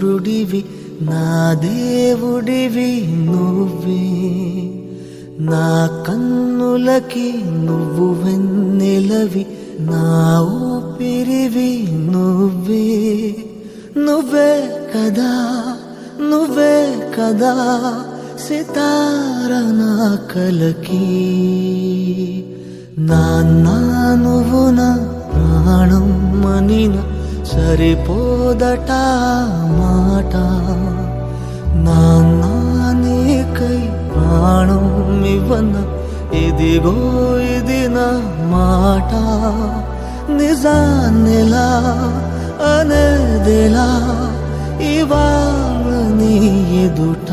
సూర్యుడివి నా దేవుడివి నువ్వే, నా కన్నులకి నువ్వు వెన్నెలవి, నా ఊపిరివి నువ్వే. నువ్వే కదా నువ్వే కదా సితార నా కలకి, నాన్నా నువ్వు నా ప్రాణం మనిన సరిపోదట మాట. నాన్నా నీకై ప్రాణం ఇవ్వన ఇదిగో ఇది నా మాట. నిజాన్నిలా అనేదిలా ఇవాళ నీ ఎదుట.